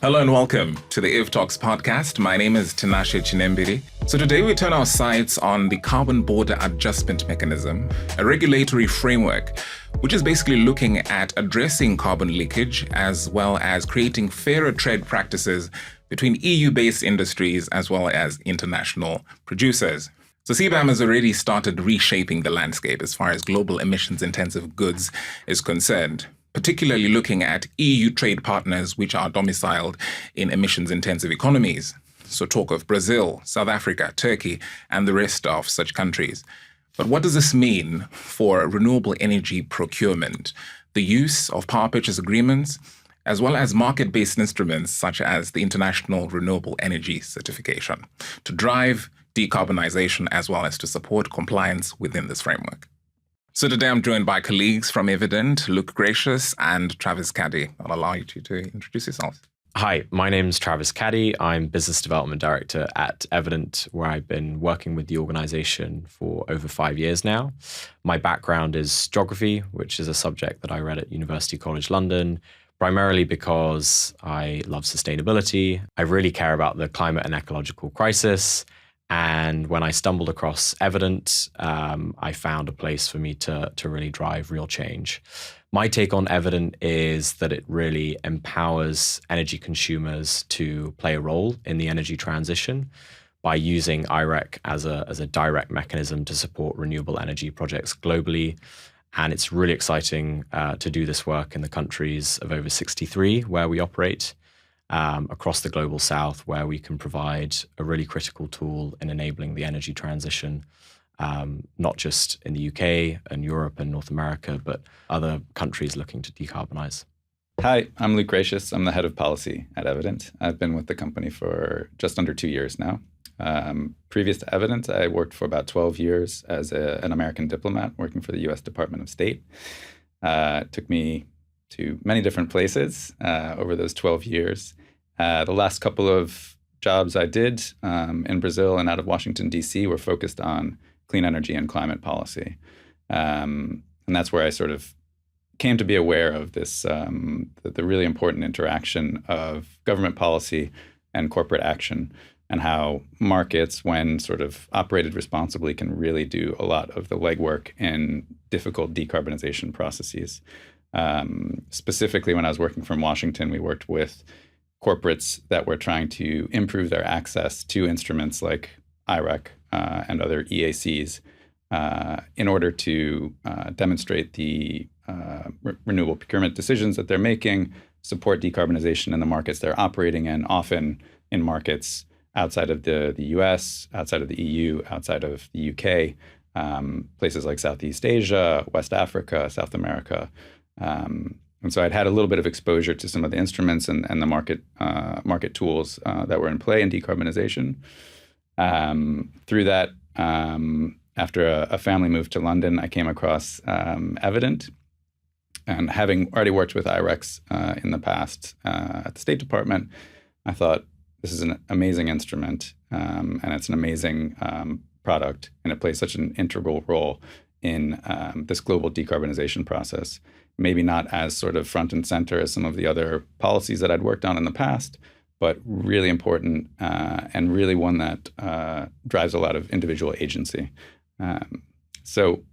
Hello and welcome to the IF Talks podcast. My name is Tinashe Chinembiri. So today we turn our sights on the Carbon Border Adjustment Mechanism, a regulatory framework which is basically looking at addressing carbon leakage as well as creating fairer trade practices between EU-based industries as well as international producers. So CBAM has already started reshaping the landscape as far as global emissions-intensive goods is concerned, particularly looking at EU trade partners which are domiciled in emissions-intensive economies. So talk of Brazil, South Africa, Turkey, and the rest of such countries. But what does this mean for renewable energy procurement, the use of power purchase agreements, as well as market-based instruments such as the International Renewable Energy Certification, to drive decarbonisation as well as to support compliance within this framework? So today I'm joined by colleagues from Evident, Greicius and Caddy. I'll allow you to introduce yourselves. Hi, my name's Caddy. I'm Business Development Director at Evident, where I've been working with the organization for over 5 years now. My background is geography, which is a subject that I read at University College London, primarily because I love sustainability. I really care about the climate and ecological crisis. And when I stumbled across Evident, I found a place for me to really drive real change. My take on Evident is that it really empowers energy consumers to play a role in the energy transition by using IREC as a direct mechanism to support renewable energy projects globally. And it's really exciting to do this work in the countries of over 63 where we operate. Across the global south, where we can provide a really critical tool in enabling the energy transition, not just in the UK and Europe and North America, but other countries looking to decarbonize. Hi, I'm Greicius. I'm the head of policy at Evident. I've been with the company for just under 2 years now. Previous to Evident, I worked for about 12 years as an American diplomat working for the US Department of State. It took me to many different places over those 12 years. The last couple of jobs I did in Brazil and out of Washington, D.C. were focused on clean energy and climate policy. And that's where I sort of came to be aware of this, the really important interaction of government policy and corporate action, and how markets, when sort of operated responsibly, can really do a lot of the legwork in difficult decarbonization processes. Specifically, when I was working from Washington, we worked with corporates that were trying to improve their access to instruments like IREC and other EACs in order to demonstrate the renewable procurement decisions that they're making, support decarbonization in the markets they're operating in, often in markets outside of the US, outside of the EU, outside of the UK, places like Southeast Asia, West Africa, South America. And so I'd had a little bit of exposure to some of the instruments and the market tools that were in play in decarbonization. Through that, after a family moved to London, I came across Evident. And having already worked with IREX in the past at the State Department, I thought this is an amazing instrument and it's an amazing product, and it plays such an integral role in this global decarbonization process. Maybe not as sort of front and center as some of the other policies that I'd worked on in the past, but really important and really one that drives a lot of individual agency. So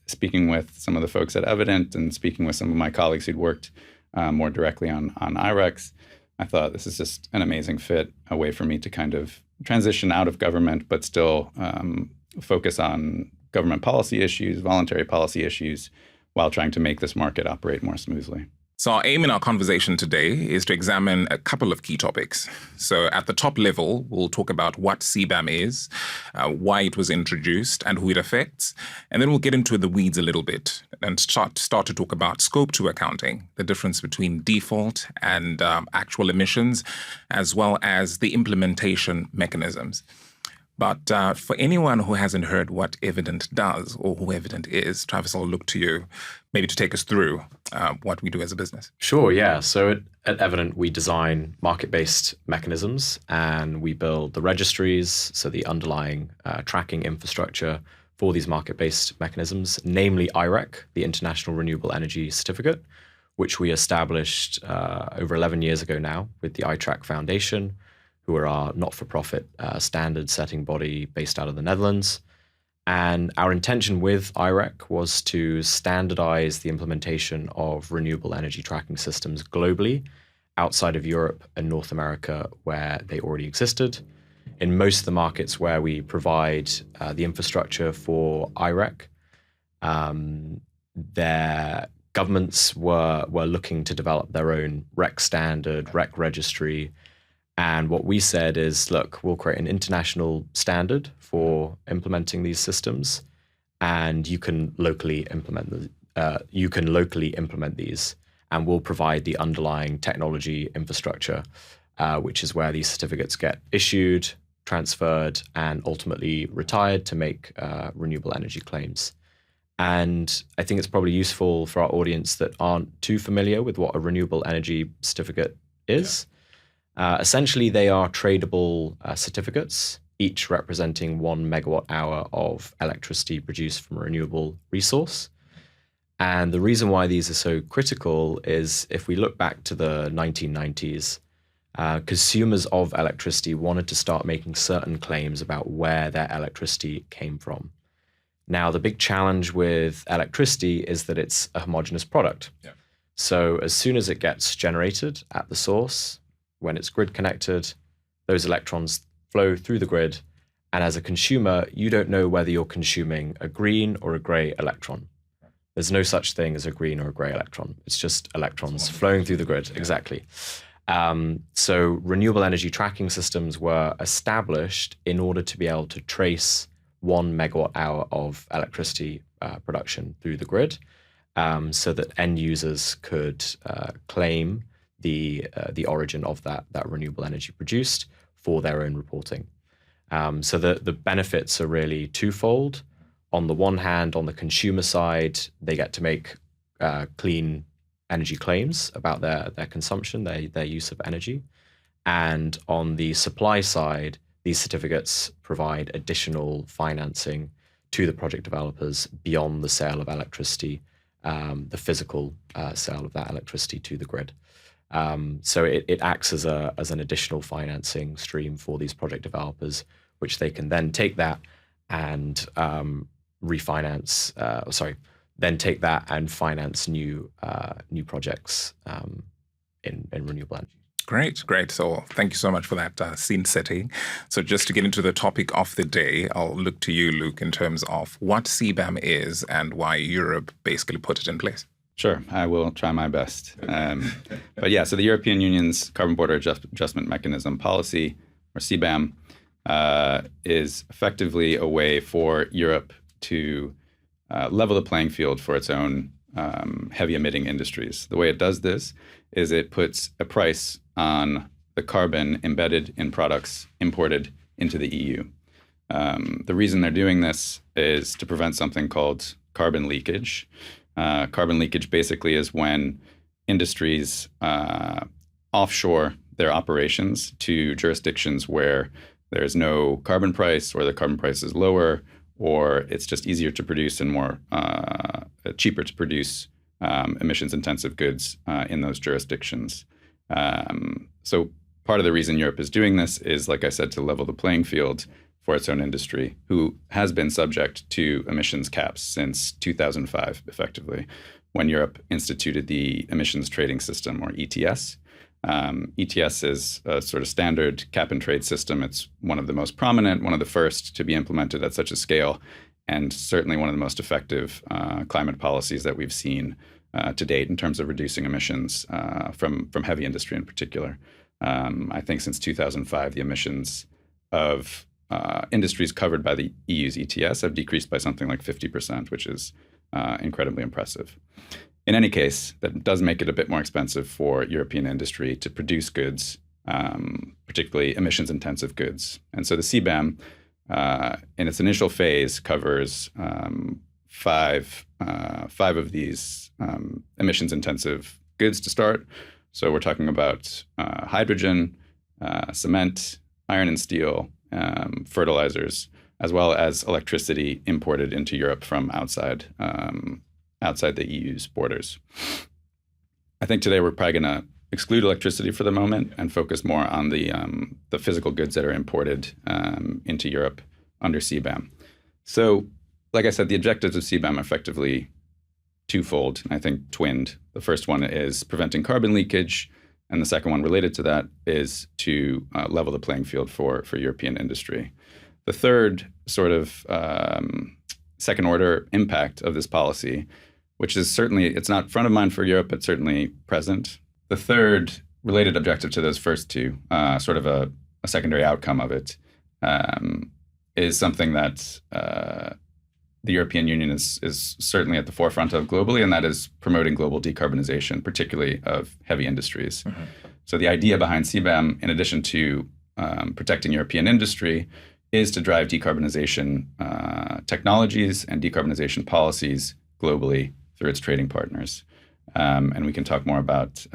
speaking with some of the folks at Evident and speaking with some of my colleagues who'd worked more directly on IREX, I thought this is just an amazing fit, a way for me to kind of transition out of government, but still focus on government policy issues, voluntary policy issues, while trying to make this market operate more smoothly. So our aim in our conversation today is to examine a couple of key topics. So at the top level, we'll talk about what CBAM is, why it was introduced, and who it affects. And then we'll get into the weeds a little bit and start to talk about Scope 2 accounting, the difference between default and actual emissions, as well as the implementation mechanisms. But for anyone who hasn't heard what Evident does or who Evident is, Travis, I'll look to you maybe to take us through what we do as a business. Sure, yeah. So at Evident, we design market-based mechanisms and we build the registries, so the underlying tracking infrastructure for these market-based mechanisms, namely IREC, the International Renewable Energy Certificate, which we established over 11 years ago now with the iTrack Foundation, who are our not-for-profit standard-setting body based out of the Netherlands. And our intention with IREC was to standardize the implementation of renewable energy tracking systems globally, outside of Europe and North America, where they already existed. In most of the markets where we provide the infrastructure for IREC, their governments were looking to develop their own REC standard, REC registry. And what we said is, look, we'll create an international standard for implementing these systems, and you can locally implement these, and we'll provide the underlying technology infrastructure, which is where these certificates get issued, transferred, and ultimately retired to make renewable energy claims. And I think it's probably useful for our audience that aren't too familiar with what a renewable energy certificate is. Essentially, they are tradable certificates, each representing 1 megawatt hour of electricity produced from a renewable resource. And the reason why these are so critical is if we look back to the 1990s, consumers of electricity wanted to start making certain claims about where their electricity came from. Now, the big challenge with electricity is that it's a homogeneous product. Yeah. So as soon as it gets generated at the source, when it's grid connected, those electrons flow through the grid. And as a consumer, you don't know whether you're consuming a green or a gray electron. There's no such thing as a green or a gray electron. It's just electrons flowing through the grid. Yeah. Exactly. So renewable energy tracking systems were established in order to be able to trace 1 megawatt hour of electricity production through the grid, so that end users could claim the origin of that renewable energy produced for their own reporting. So the benefits are really twofold. On the one hand, on the consumer side, they get to make clean energy claims about their consumption, their use of energy. And on the supply side, these certificates provide additional financing to the project developers beyond the sale of electricity, the physical sale of that electricity to the grid. So it acts as an additional financing stream for these project developers, which they can then take that and finance new projects in renewable energy. Great. So thank you so much for that scene setting. So just to get into the topic of the day, I'll look to you, Luke, in terms of what CBAM is and why Europe basically put it in place. Sure, I will try my best. But yeah, so the European Union's Carbon Border Adjustment Mechanism policy, or CBAM, is effectively a way for Europe to level the playing field for its own heavy emitting industries. The way it does this is it puts a price on the carbon embedded in products imported into the EU. The reason they're doing this is to prevent something called carbon leakage. Carbon leakage basically is when industries offshore their operations to jurisdictions where there's no carbon price, or the carbon price is lower, or it's just easier to produce and more cheaper to produce emissions-intensive goods in those jurisdictions. So part of the reason Europe is doing this is, like I said, to level the playing field for its own industry, who has been subject to emissions caps since 2005, effectively, when Europe instituted the emissions trading system, or ETS. ETS is a sort of standard cap and trade system. It's one of the most prominent, one of the first to be implemented at such a scale, and certainly one of the most effective climate policies that we've seen to date in terms of reducing emissions from heavy industry in particular. I think since 2005, the emissions of industries covered by the EU's ETS have decreased by something like 50%, which is incredibly impressive. In any case, that does make it a bit more expensive for European industry to produce goods, particularly emissions-intensive goods. And so the CBAM, in its initial phase, covers five of these emissions-intensive goods to start. So we're talking about hydrogen, cement, iron and steel, fertilizers, as well as electricity imported into Europe from outside the EU's borders. I think today we're probably going to exclude electricity for the moment and focus more on the physical goods that are imported into Europe under CBAM. So, like I said, the objectives of CBAM are effectively twofold, and I think twinned. The first one is preventing carbon leakage, and the second one related to that is to level the playing field for European industry. The third sort of second order impact of this policy, which is certainly, it's not front of mind for Europe, but certainly present. The third related objective to those first two, sort of a secondary outcome of it, is something that the European Union is certainly at the forefront of globally, and that is promoting global decarbonization, particularly of heavy industries. Mm-hmm. So the idea behind CBAM, in addition to protecting European industry, is to drive decarbonization technologies and decarbonization policies globally through its trading partners. And we can talk more about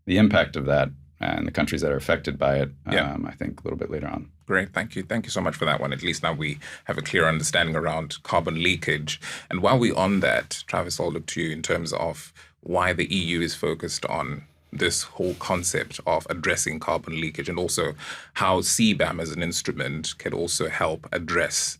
the impact of that and the countries that are affected by it, I think, a little bit later on. Great. Thank you. Thank you so much for that one. At least now we have a clear understanding around carbon leakage. And while we're on that, Travis, I'll look to you in terms of why the EU is focused on this whole concept of addressing carbon leakage, and also how CBAM as an instrument can also help address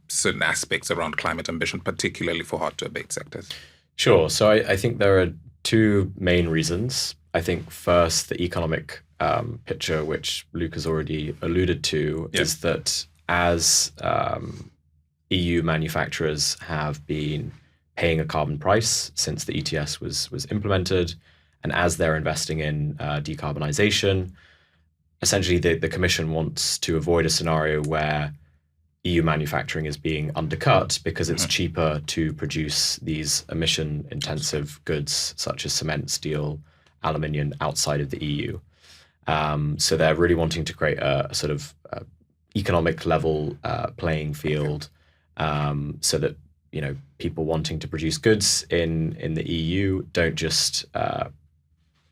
certain aspects around climate ambition, particularly for hard-to-abate sectors. Sure. So I think there are two main reasons. I think first, the economic picture, which Luke has already alluded to, is that as EU manufacturers have been paying a carbon price since the ETS was implemented, and as they're investing in decarbonisation, essentially the Commission wants to avoid a scenario where EU manufacturing is being undercut because it's cheaper to produce these emission-intensive goods such as cement, steel, aluminium outside of the EU. So they're really wanting to create a sort of economic level playing field, so that people wanting to produce goods in the EU don't just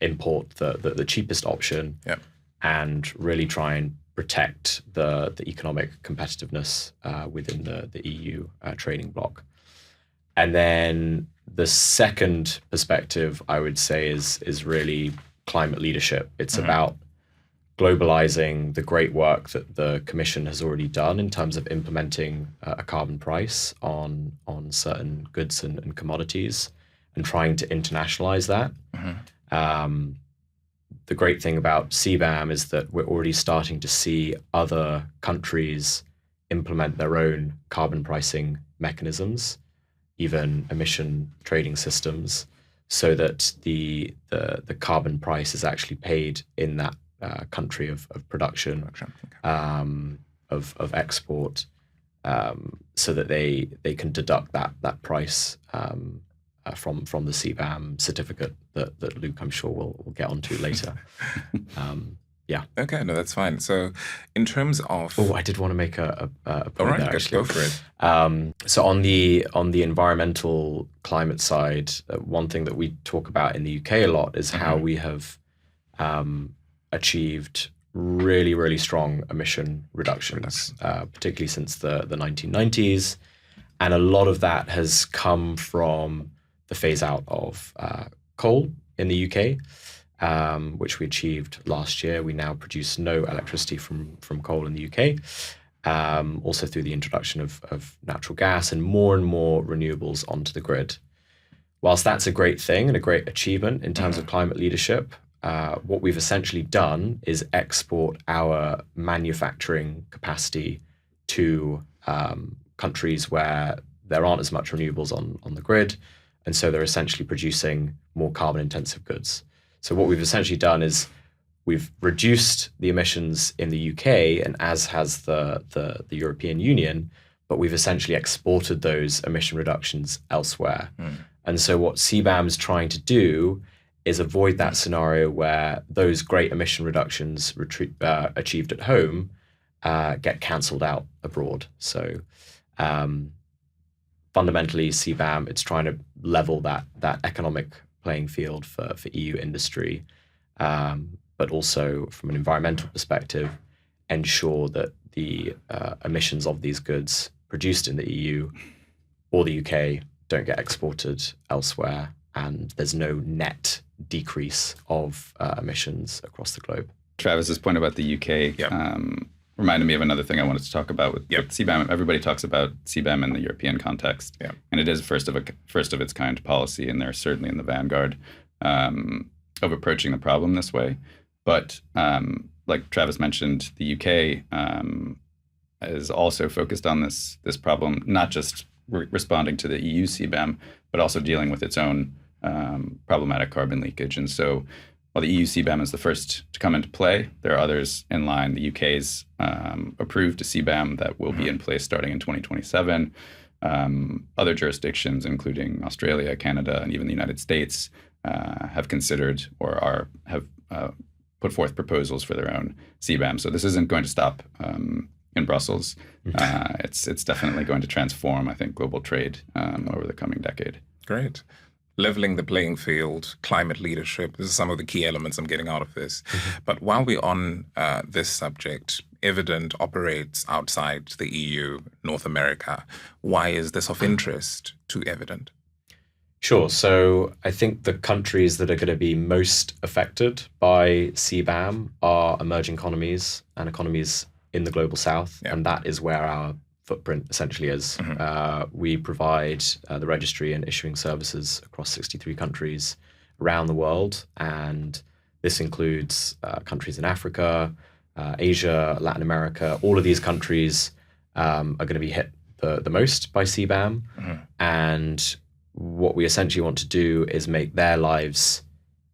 import the cheapest option, and really try and protect the economic competitiveness within the EU trading bloc. And then the second perspective, I would say, is really climate leadership. It's about globalizing the great work that the Commission has already done in terms of implementing a carbon price on certain goods and commodities, and trying to internationalize that. The great thing about CBAM is that we're already starting to see other countries implement their own carbon pricing mechanisms, even emission trading systems, so that the carbon price is actually paid in that country of production, of export, so that they can deduct that price from the CBAM certificate that Luke, I'm sure, will get onto later. Okay, no, that's fine. So in terms of... Oh, I did want to make a point all right, there, actually. Go for it. So on the environmental climate side, one thing that we talk about in the UK a lot is how we have achieved really, really strong emission reductions, particularly since the 1990s. And a lot of that has come from the phase out of coal in the UK, which we achieved last year. We now produce no electricity from coal in the UK, also through the introduction of natural gas and more renewables onto the grid. Whilst that's a great thing and a great achievement in terms of climate leadership, what we've essentially done is export our manufacturing capacity to countries where there aren't as much renewables on the grid, and so they're essentially producing more carbon intensive goods. So what we've essentially done is we've reduced the emissions in the UK, and as has the European Union, but we've essentially exported those emission reductions elsewhere. And so what CBAM is trying to do is avoid that scenario where those great emission reductions achieved at home get cancelled out abroad. So fundamentally, CBAM, it's trying to level that economic playing field for EU industry, but also from an environmental perspective, ensure that the emissions of these goods produced in the EU or the UK don't get exported elsewhere, and there's no net decrease of emissions across the globe. Travis's point about the UK reminded me of another thing I wanted to talk about with CBAM. Everybody talks about CBAM in the European context, and it is first of its kind policy, and they're certainly in the vanguard of approaching the problem this way. But like Travis mentioned, the UK is also focused on this problem, not just responding to the EU CBAM, but also dealing with its own problematic carbon leakage. And so while the EU CBAM is the first to come into play, there are others in line. The UK's approved a CBAM that will be in place starting in 2027. Other jurisdictions, including Australia, Canada, and even the United States, have considered or have put forth proposals for their own CBAM. So this isn't going to stop in Brussels. It's definitely going to transform, I think, global trade over the coming decade. Great. Leveling the playing field, climate leadership, this is some of the key elements I'm getting out of this. But while we're on this subject, Evident operates outside the EU, North America. Why is this of interest to Evident? Sure. So I think the countries that are going to be most affected by CBAM are emerging economies and economies in the global south. And that is where our footprint essentially is. We provide the registry and issuing services across 63 countries around the world. And this includes countries in Africa, Asia, Latin America. All of these countries are going to be hit the most by CBAM. And what we essentially want to do is make their lives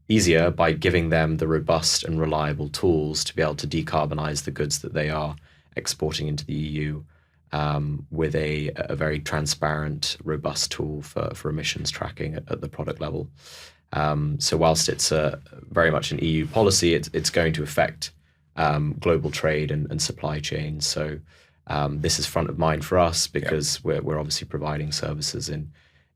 easier by giving them the robust and reliable tools to be able to decarbonize the goods that they are exporting into the EU with a very transparent, robust tool for emissions tracking at the product level. So whilst it's very much an EU policy, it's going to affect global trade and supply chains. So this is front of mind for us because we're obviously providing services in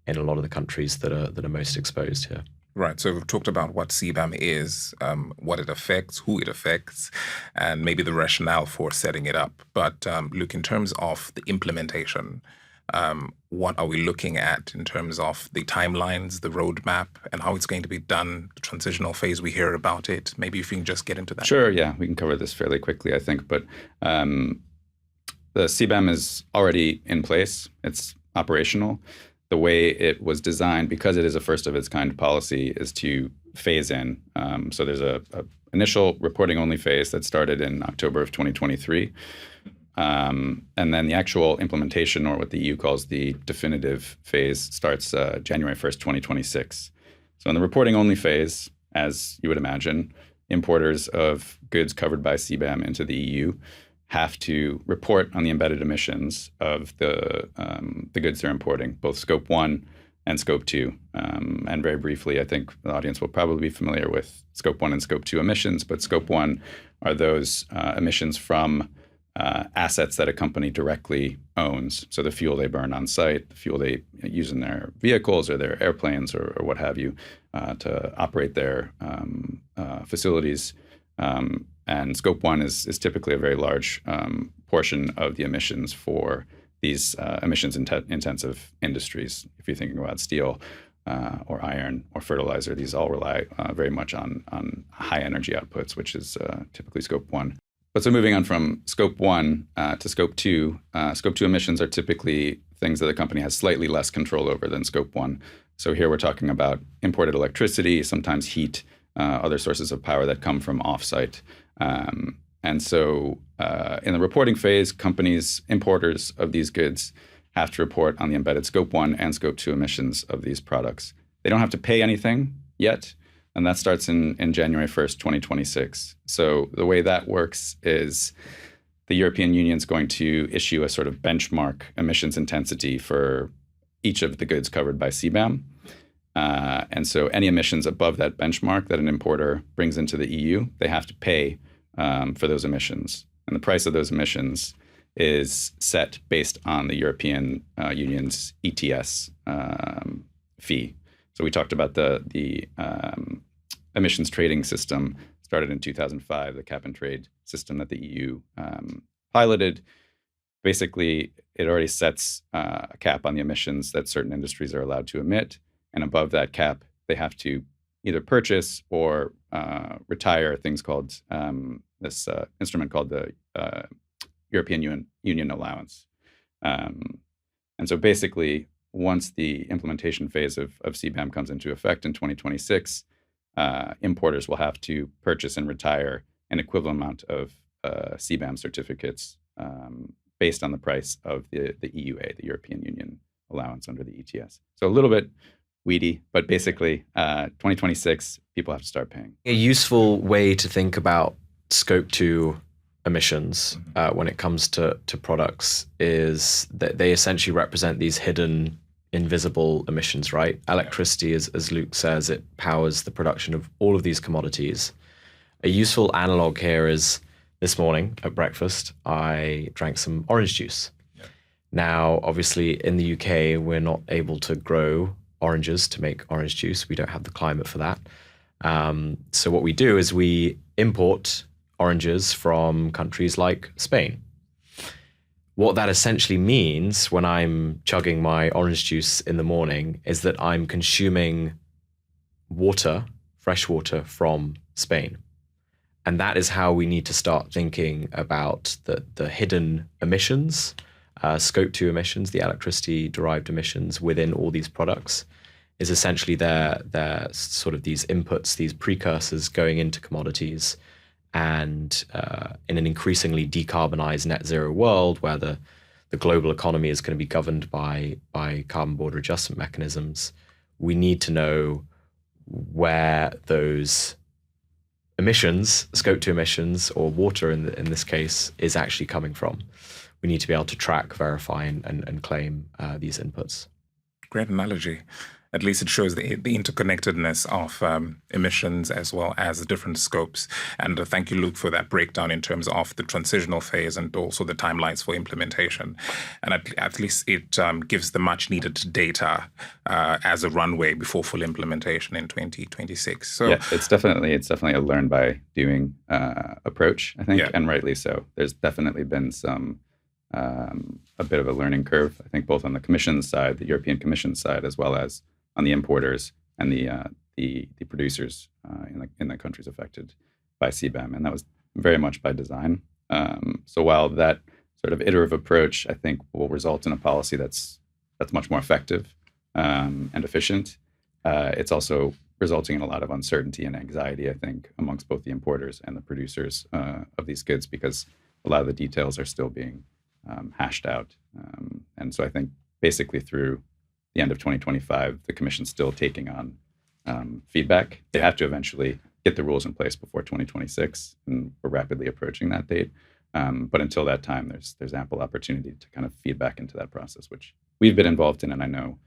a lot of the countries that are most exposed here. Right. So we've talked about what CBAM is, what it affects, who it affects, and maybe the rationale for setting it up. But Luke, in terms of the implementation, what are we looking at in terms of the timelines, the roadmap, and how it's going to be done, the transitional phase, we hear about it. Maybe if you can just get into that. Sure. Yeah, we can cover this fairly quickly, I think. But the CBAM is already in place. It's operational. The way it was designed, because it is a first of its kind policy, is to phase in. So there's a initial reporting only phase that started in October of 2023. And then the actual implementation, or what the EU calls the definitive phase, starts January 1st, 2026. So in the reporting only phase, as you would imagine, importers of goods covered by CBAM into the EU have to report on the embedded emissions of the goods they're importing, both Scope 1 and Scope 2. And very briefly, I think the audience will probably be familiar with Scope 1 and Scope 2 emissions, but Scope 1 are those emissions from assets that a company directly owns. So the fuel they burn on site, the fuel they use in their vehicles or their airplanes or what have you to operate their facilities. And Scope 1 is typically a very large portion of the emissions for these emissions-intensive industries. If you're thinking about steel or iron or fertilizer, these all rely very much on high energy outputs, which is typically Scope 1. But so moving on from Scope 1 to Scope 2, Scope 2 emissions are typically things that the company has slightly less control over than Scope 1. So here we're talking about imported electricity, sometimes heat, other sources of power that come from offsite. And so in the reporting phase, companies, importers of these goods have to report on the embedded Scope 1 and Scope 2 emissions of these products. They don't have to pay anything yet, and that starts in January 1st, 2026. So the way that works is the European Union is going to issue a sort of benchmark emissions intensity for each of the goods covered by CBAM. And so any emissions above that benchmark that an importer brings into the EU, they have to pay for those emissions. And the price of those emissions is set based on the European Union's ETS fee. So we talked about the emissions trading system started in 2005, the cap and trade system that the EU piloted. Basically, it already sets a cap on the emissions that certain industries are allowed to emit. And above that cap, they have to either purchase or retire things called this instrument called the European Union allowance. And so basically, once the implementation phase of CBAM comes into effect in 2026, importers will have to purchase and retire an equivalent amount of CBAM certificates based on the price of the EUA, the European Union allowance under the ETS. So a little bit weedy, but basically 2026, people have to start paying. A useful way to think about scope 2 emissions when it comes to products is that they essentially represent these hidden, invisible emissions, right? Electricity, as Luke says, it powers the production of all of these commodities. A useful analog here is this morning at breakfast, I drank some orange juice. Yeah. Now, obviously, in the UK, we're not able to grow oranges to make orange juice. We don't have the climate for that. So what we do is we import oranges from countries like Spain. What that essentially means when I'm chugging my orange juice in the morning is that I'm consuming water, fresh water from Spain. And that is how we need to start thinking about the hidden emissions, scope 2 emissions, the electricity-derived emissions within all these products, is essentially they're sort of these inputs, these precursors going into commodities. And in an increasingly decarbonized net zero world where the global economy is going to be governed by carbon border adjustment mechanisms, we need to know where those emissions, scope 2 emissions, or water in this case, is actually coming from. We need to be able to track, verify, and claim these inputs. Great analogy. At least it shows the interconnectedness of emissions as well as the different scopes. And thank you, Luke, for that breakdown in terms of the transitional phase and also the timelines for implementation. And at least it gives the much needed data as a runway before full implementation in 2026. So yeah, it's definitely a learn by doing approach, I think, and rightly so. There's definitely been some a bit of a learning curve, I think, both on the Commission's side, the European Commission side, as well as on the importers and the producers in the countries affected by CBAM, and that was very much by design. So while that sort of iterative approach, I think, will result in a policy that's much more effective and efficient, it's also resulting in a lot of uncertainty and anxiety, I think, amongst both the importers and the producers of these goods, because a lot of the details are still being hashed out. And so I think basically through the end of 2025, the Commission's still taking on feedback. They have to eventually get the rules in place before 2026, and we're rapidly approaching that date. But until that time, there's ample opportunity to kind of feed back into that process, which we've been involved in, and I know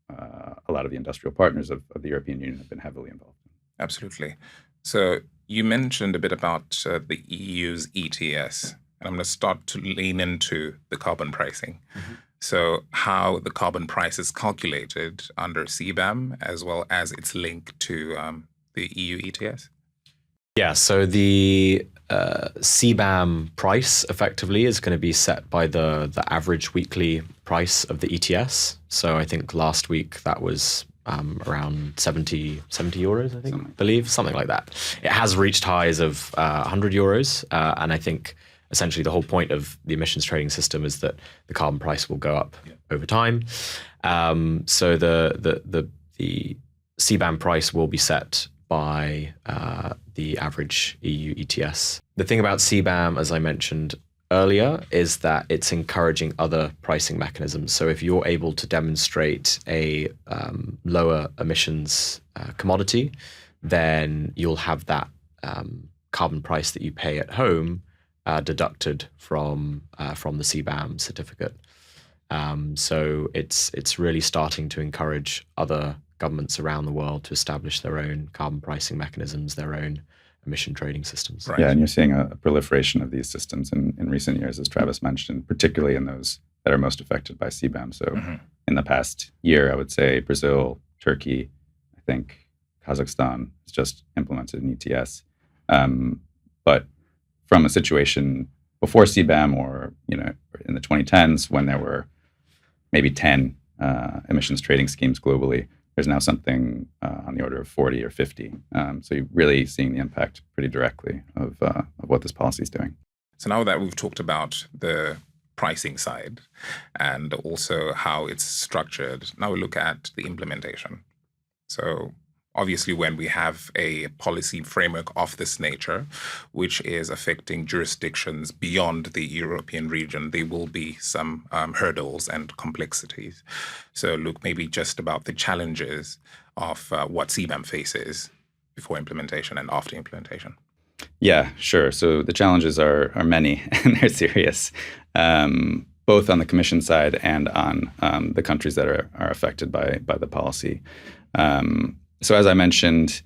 a lot of the industrial partners of the European Union have been heavily involved in. Absolutely. So you mentioned a bit about the EU's ETS, and I'm going to start to lean into the carbon pricing. Mm-hmm. So how the carbon price is calculated under CBAM, as well as its link to the EU ETS? Yeah, so the CBAM price effectively is going to be set by the average weekly price of the ETS. So I think last week that was around 70 euros, I think, believe, something like that. It has reached highs of 100 euros, and I think essentially the whole point of the emissions trading system is that the carbon price will go up over time. So the CBAM price will be set by the average EU ETS. The thing about CBAM, as I mentioned earlier, is that it's encouraging other pricing mechanisms. So if you're able to demonstrate a lower emissions commodity, then you'll have that carbon price that you pay at home deducted from the CBAM certificate. So it's really starting to encourage other governments around the world to establish their own carbon pricing mechanisms, their own emission trading systems. Right. Yeah, and you're seeing a proliferation of these systems in recent years, as Travis mentioned, particularly in those that are most affected by CBAM. So in the past year, I would say Brazil, Turkey, I think Kazakhstan has just implemented an ETS. But from a situation before CBAM, or in the 2010s, when there were maybe 10 emissions trading schemes globally, there's now something on the order of 40 or 50. So you're really seeing the impact pretty directly of what this policy is doing. So now that we've talked about the pricing side and also how it's structured, now we look at the implementation. So obviously, when we have a policy framework of this nature, which is affecting jurisdictions beyond the European region, there will be some hurdles and complexities. So look, maybe just about the challenges of what CBAM faces before implementation and after implementation. Yeah, sure. So the challenges are many and they're serious, both on the Commission side and on the countries that are affected by the policy. So as I mentioned,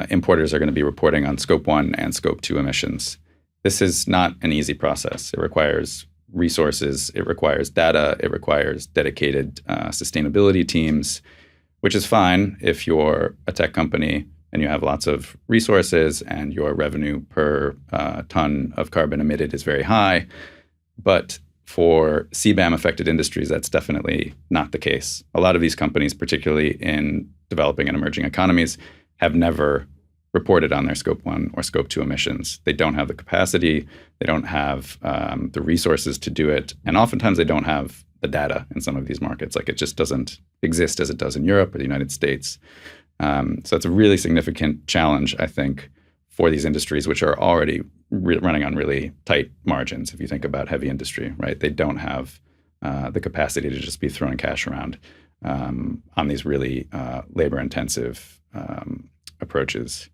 importers are going to be reporting on Scope 1 and Scope 2 emissions. This is not an easy process. It requires resources, it requires data, it requires dedicated sustainability teams, which is fine if you're a tech company and you have lots of resources and your revenue per ton of carbon emitted is very high. But for CBAM-affected industries, that's definitely not the case. A lot of these companies, particularly in developing and emerging economies, have never reported on their Scope 1 or Scope 2 emissions. They don't have the capacity, they don't have the resources to do it, and oftentimes they don't have the data in some of these markets. Like, it just doesn't exist as it does in Europe or the United States. So it's a really significant challenge, I think, for these industries, which are already running on really tight margins. If you think about heavy industry, right? They don't have the capacity to just be throwing cash around on these really labor-intensive approaches.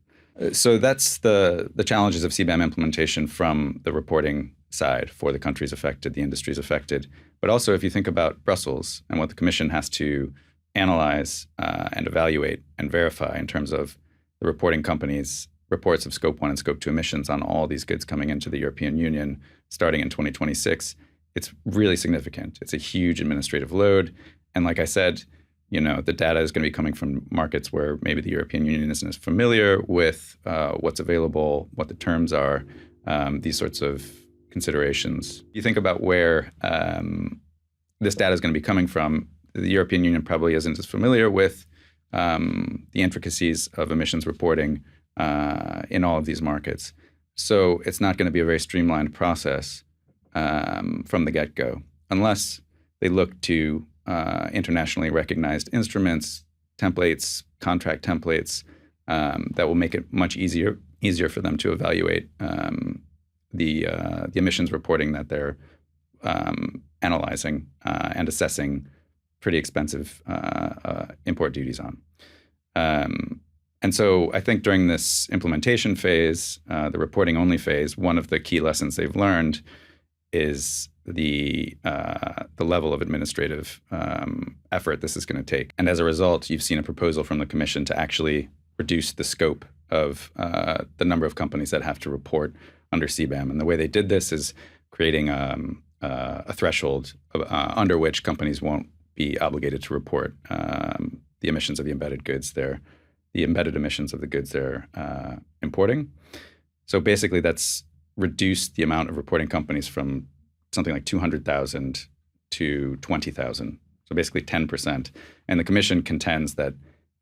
So that's the challenges of CBAM implementation from the reporting side for the countries affected, the industries affected. But also, if you think about Brussels and what the Commission has to analyze and evaluate and verify in terms of the reporting companies' reports of Scope 1 and Scope 2 emissions on all these goods coming into the European Union starting in 2026, it's really significant. It's a huge administrative load. And like I said, the data is going to be coming from markets where maybe the European Union isn't as familiar with what's available, what the terms are, these sorts of considerations. You think about where this data is going to be coming from, the European Union probably isn't as familiar with the intricacies of emissions reporting in all of these markets. So it's not going to be a very streamlined process from the get-go, unless they look to internationally recognized instruments, templates, contract templates that will make it much easier for them to evaluate the emissions reporting that they're analyzing and assessing pretty expensive import duties on. And so I think during this implementation phase, the reporting only phase, one of the key lessons they've learned is the level of administrative effort this is going to take. And as a result, you've seen a proposal from the Commission to actually reduce the scope of the number of companies that have to report under CBAM. And the way they did this is creating a threshold under which companies won't be obligated to report the emissions of the embedded goods the embedded emissions of the goods they're importing. So basically, that's reduced the amount of reporting companies from something like 200,000 to 20,000. So basically 10%. And the Commission contends that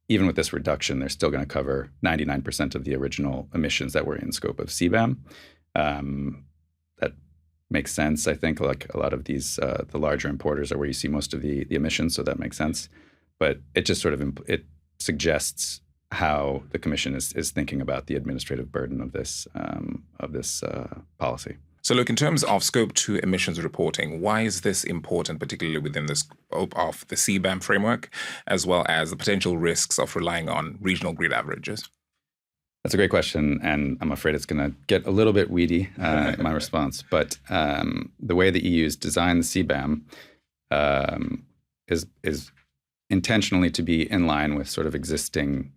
even with this reduction, they're still going to cover 99% of the original emissions that were in scope of CBAM. That makes sense. I think like a lot of these, the larger importers are where you see most of the emissions, so that makes sense. But it just sort of it suggests how the Commission is thinking about the administrative burden of this policy. So look, in terms of Scope 2 emissions reporting, why is this important, particularly within the scope of the CBAM framework, as well as the potential risks of relying on regional grid averages? That's a great question, and I'm afraid it's going to get a little bit weedy in my response. But the way the EU's designed the CBAM is intentionally to be in line with sort of existing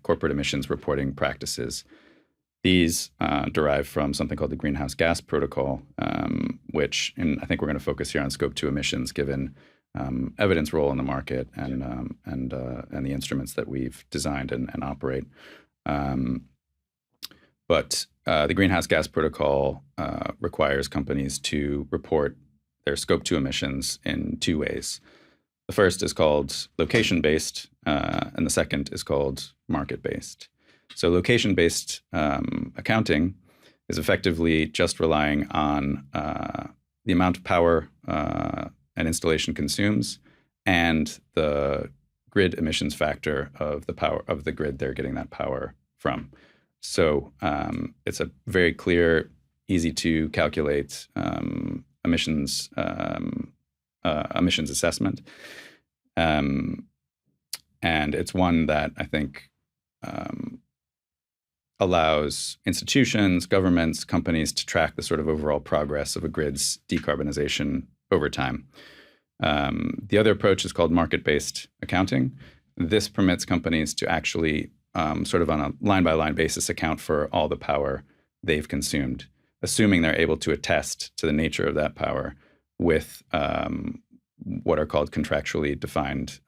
corporate emissions reporting practices. These derive from something called the Greenhouse Gas Protocol, which, and I think we're going to focus here on Scope 2 emissions, given evidence role in the market and the instruments that we've designed and operate. But the Greenhouse Gas Protocol requires companies to report their Scope 2 emissions in two ways. The first is called location-based, and the second is called market-based. So location-based accounting is effectively just relying on the amount of power an installation consumes and the grid emissions factor of the power of the grid they're getting that power from. So it's a very clear, easy to calculate emissions assessment, and it's one that I think allows institutions, governments, companies to track the sort of overall progress of a grid's decarbonization over time. The other approach is called market-based accounting. This permits companies to actually sort of on a line-by-line basis account for all the power they've consumed, assuming they're able to attest to the nature of that power with what are called contractually defined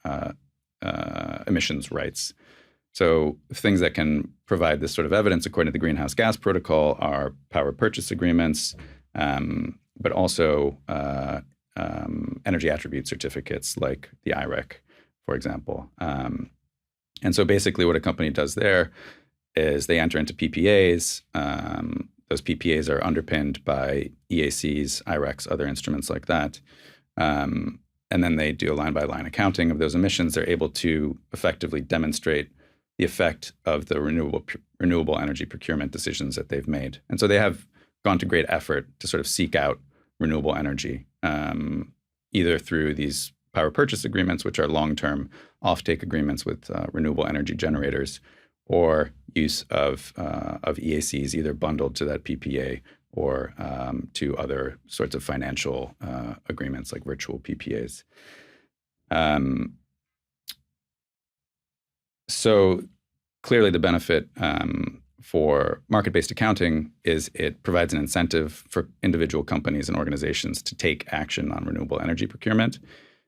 emissions rights. So things that can provide this sort of evidence according to the Greenhouse Gas Protocol are power purchase agreements, but also energy attribute certificates like the IREC, for example. And so basically what a company does there is they enter into PPAs. Those PPAs are underpinned by EACs, IRECs, other instruments like that. And then they do a line-by-line accounting of those emissions. They're able to effectively demonstrate the effect of the renewable energy procurement decisions that they've made. And so they have gone to great effort to sort of seek out renewable energy, either through these power purchase agreements, which are long-term offtake agreements with renewable energy generators, or use of EACs, either bundled to that PPA or to other sorts of financial agreements like virtual PPAs. So clearly the benefit for market-based accounting is it provides an incentive for individual companies and organizations to take action on renewable energy procurement.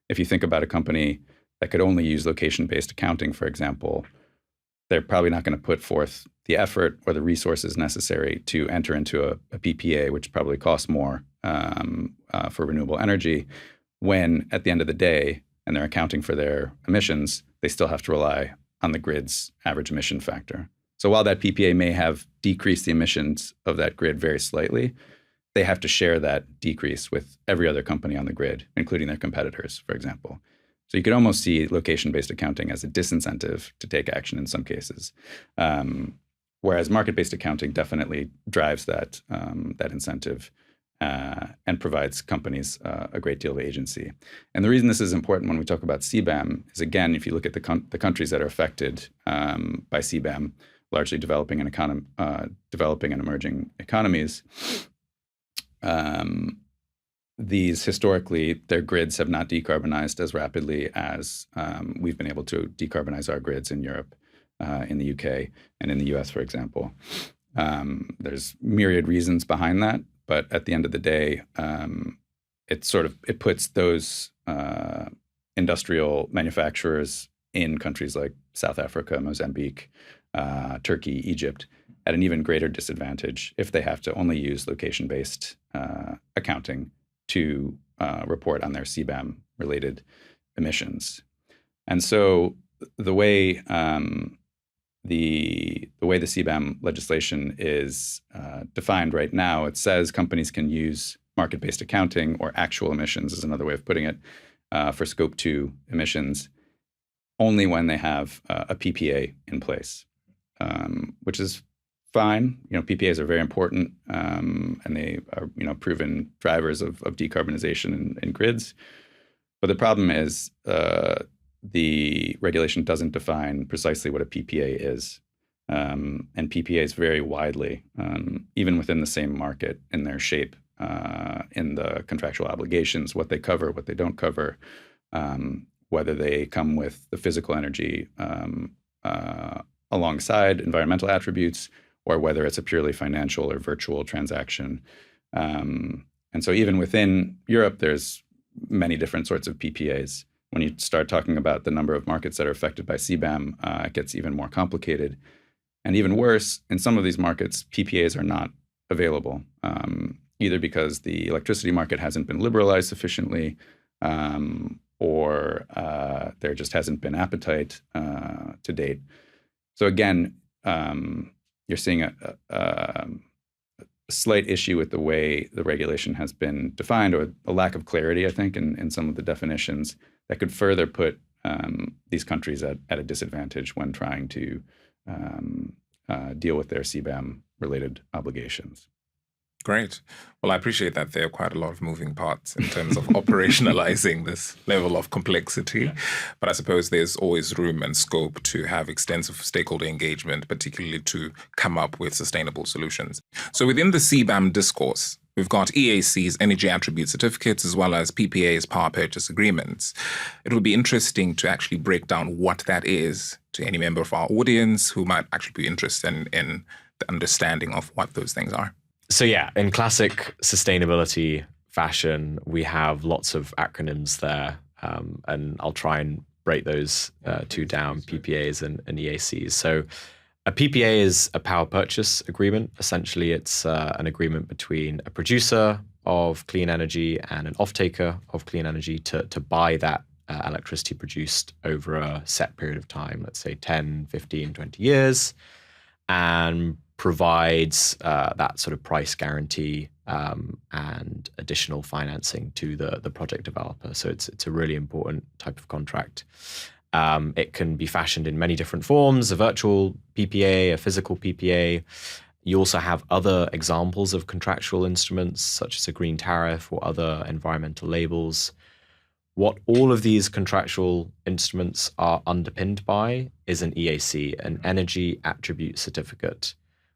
If you think about a company that could only use location-based accounting, for example, they're probably not going to put forth the effort or the resources necessary to enter into a PPA, which probably costs more for renewable energy, when at the end of the day, and they're accounting for their emissions, they still have to rely on the grid's average emission factor. So while that PPA may have decreased the emissions of that grid very slightly, they have to share that decrease with every other company on the grid, including their competitors, for example. So you could almost see location-based accounting as a disincentive to take action in some cases, whereas market-based accounting definitely drives that incentive and provides companies a great deal of agency. And the reason this is important when we talk about CBAM is, again, if you look at the countries that are affected by CBAM, largely developing and emerging economies, these historically, their grids have not decarbonized as rapidly as we've been able to decarbonize our grids in Europe, in the UK, and in the US, for example. There's myriad reasons behind that, but at the end of the day, it puts those industrial manufacturers in countries like South Africa, Mozambique, Turkey, Egypt, at an even greater disadvantage if they have to only use location-based accounting to report on their CBAM-related emissions. And so the way the CBAM legislation is defined right now, it says companies can use market-based accounting, or actual emissions is another way of putting it, for Scope 2 emissions, only when they have a PPA in place, which is fine. PPAs are very important, and they are proven drivers of decarbonization in grids. But the problem is the regulation doesn't define precisely what a PPA is, and PPAs vary widely, even within the same market, in their shape, in the contractual obligations, what they cover, what they don't cover, whether they come with the physical energy alongside environmental attributes, or whether it's a purely financial or virtual transaction. And so even within Europe, there's many different sorts of PPAs. When you start talking about the number of markets that are affected by CBAM, it gets even more complicated. And even worse, in some of these markets, PPAs are not available, either because the electricity market hasn't been liberalized sufficiently, or there just hasn't been appetite to date. So again, you're seeing a slight issue with the way the regulation has been defined, or a lack of clarity, I think, in some of the definitions that could further put these countries at a disadvantage when trying to deal with their CBAM-related obligations. Great. Well, I appreciate that there are quite a lot of moving parts in terms of operationalizing this level of complexity. But I suppose there's always room and scope to have extensive stakeholder engagement, particularly to come up with sustainable solutions. So within the CBAM discourse, we've got EACs, energy attribute certificates, as well as PPAs, power purchase agreements. It would be interesting to actually break down what that is to any member of our audience who might actually be interested in the understanding of what those things are. So yeah, in classic sustainability fashion, we have lots of acronyms there, and I'll try and break those two down, PPAs and EACs. So a PPA is a power purchase agreement. Essentially, it's an agreement between a producer of clean energy and an off-taker of clean energy to buy that electricity produced over a set period of time, let's say 10, 15, 20 years, and provides that sort of price guarantee and additional financing to the project developer. So it's a really important type of contract. It can be fashioned in many different forms, a virtual PPA, a physical PPA. You also have other examples of contractual instruments, such as a green tariff or other environmental labels. What all of these contractual instruments are underpinned by is an EAC, an energy attribute certificate.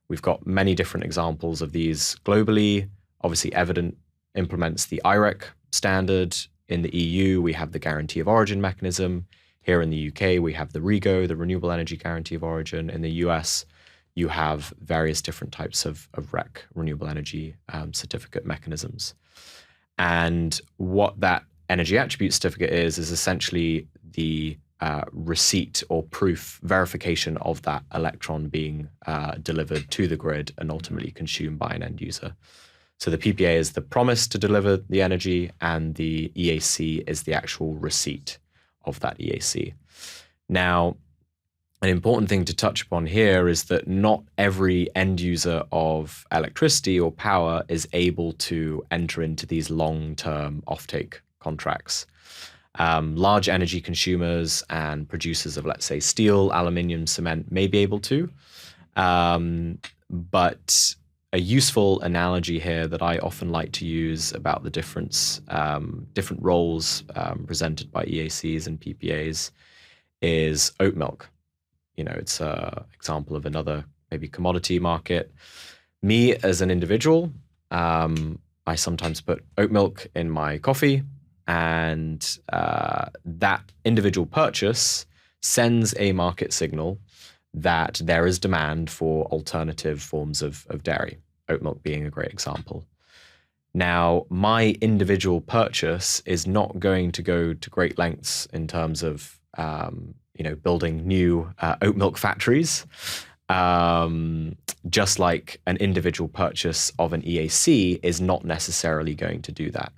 We've got many different examples of these globally. Obviously, Evident implements the IREC standard. In the EU, we have the guarantee of origin mechanism. Here in the UK, we have the REGO, the Renewable Energy Guarantee of Origin. In the US, you have various different types of REC, renewable energy certificate mechanisms. And what that energy attribute certificate is essentially the receipt or proof, verification of that electron being delivered to the grid and ultimately consumed by an end user. So the PPA is the promise to deliver the energy, and the EAC is the actual receipt of that EAC. Now, an important thing to touch upon here is that not every end user of electricity or power is able to enter into these long-term offtake contracts. Large energy consumers and producers of, let's say, steel, aluminium, cement may be able to. But a useful analogy here that I often like to use about the different roles presented by EACs and PPAs is oat milk. You know, it's an example of another maybe commodity market. Me as an individual, I sometimes put oat milk in my coffee, and that individual purchase sends a market signal that there is demand for alternative forms of dairy, oat milk being a great example. Now, my individual purchase is not going to go to great lengths in terms of building new oat milk factories, just like an individual purchase of an EAC is not necessarily going to do that.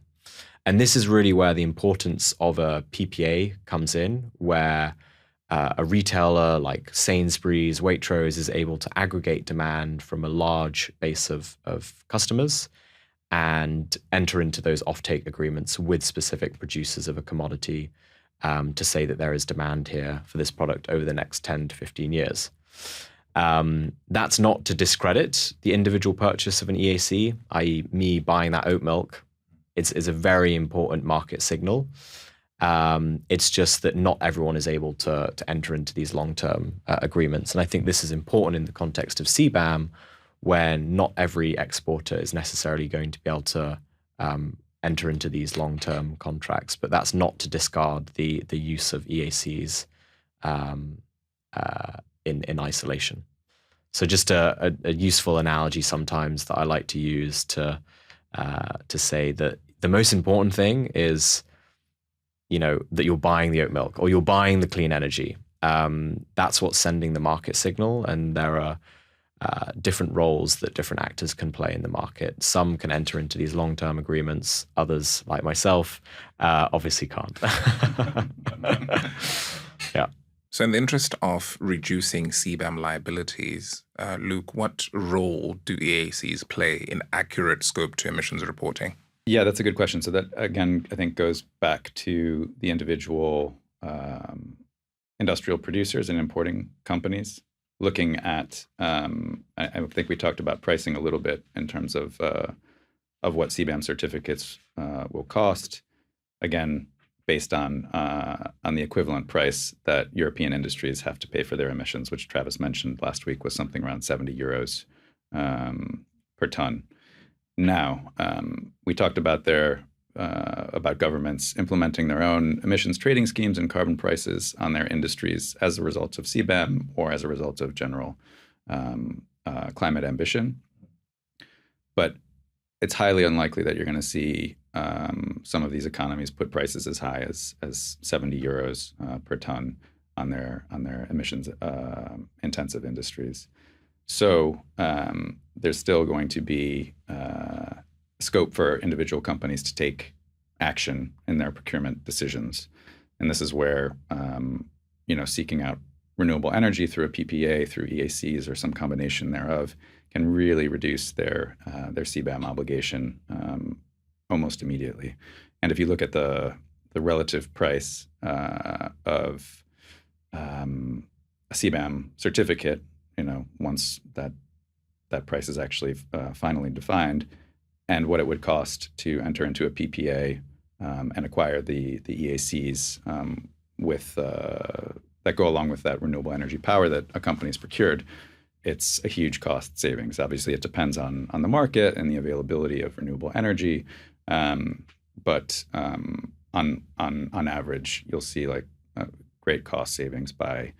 And this is really where the importance of a PPA comes in, where a retailer like Sainsbury's, Waitrose is able to aggregate demand from a large base of customers and enter into those offtake agreements with specific producers of a commodity to say that there is demand here for this product over the next 10 to 15 years. That's not to discredit the individual purchase of an EAC, i.e. me buying that oat milk. It's a very important market signal. It's just that not everyone is able to enter into these long-term agreements. And I think this is important in the context of CBAM, when not every exporter is necessarily going to be able to enter into these long-term contracts. But that's not to discard the use of EACs in isolation. So just a useful analogy sometimes that I like to use to say that the most important thing is, that you're buying the oat milk or you're buying the clean energy. That's what's sending the market signal. And there are different roles that different actors can play in the market. Some can enter into these long-term agreements. Others, like myself, obviously can't. Yeah. So in the interest of reducing CBAM liabilities, Luke, what role do EACs play in accurate scope to emissions reporting? Yeah, that's a good question. So that, again, I think goes back to the individual industrial producers and importing companies. Looking at, I think we talked about pricing a little bit in terms of what CBAM certificates will cost. Again, based on the equivalent price that European industries have to pay for their emissions, which Travis mentioned last week was something around 70 euros per ton. Now, we talked about about governments implementing their own emissions trading schemes and carbon prices on their industries as a result of CBAM or as a result of general climate ambition. But it's highly unlikely that you're going to see some of these economies put prices as high as 70 euros per ton on their emissions intensive industries. So there's still going to be scope for individual companies to take action in their procurement decisions. And this is where, seeking out renewable energy through a PPA, through EACs, or some combination thereof, can really reduce their CBAM obligation almost immediately. And if you look at the relative price of a CBAM certificate, once that price is actually finally defined, and what it would cost to enter into a PPA and acquire the EACs that go along with that renewable energy power that a company's procured, it's a huge cost savings. Obviously, it depends on the market and the availability of renewable energy, but on average, you'll see great cost savings by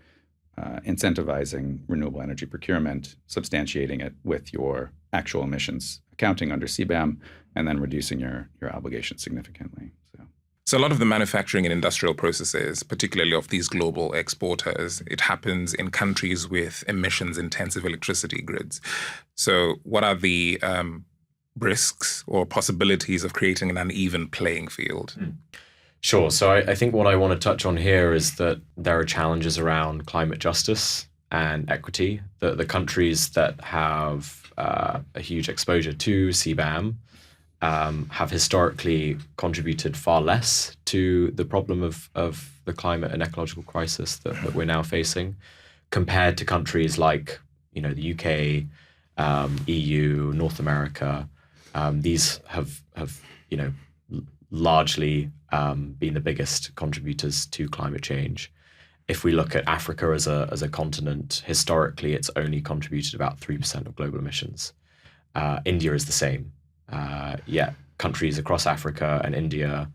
incentivizing renewable energy procurement, substantiating it with your actual emissions accounting under CBAM, and then reducing your obligation significantly. So a lot of the manufacturing and industrial processes, particularly of these global exporters, it happens in countries with emissions-intensive electricity grids. So what are the risks or possibilities of creating an uneven playing field? Sure. So I think what I want to touch on here is that there are challenges around climate justice and equity. The countries that have a huge exposure to CBAM have historically contributed far less to the problem of the climate and ecological crisis that we're now facing, compared to countries like the UK, EU, North America. These have largely been the biggest contributors to climate change. If we look at Africa as a continent, historically it's only contributed about 3% of global emissions. India is the same. Yet countries across Africa and India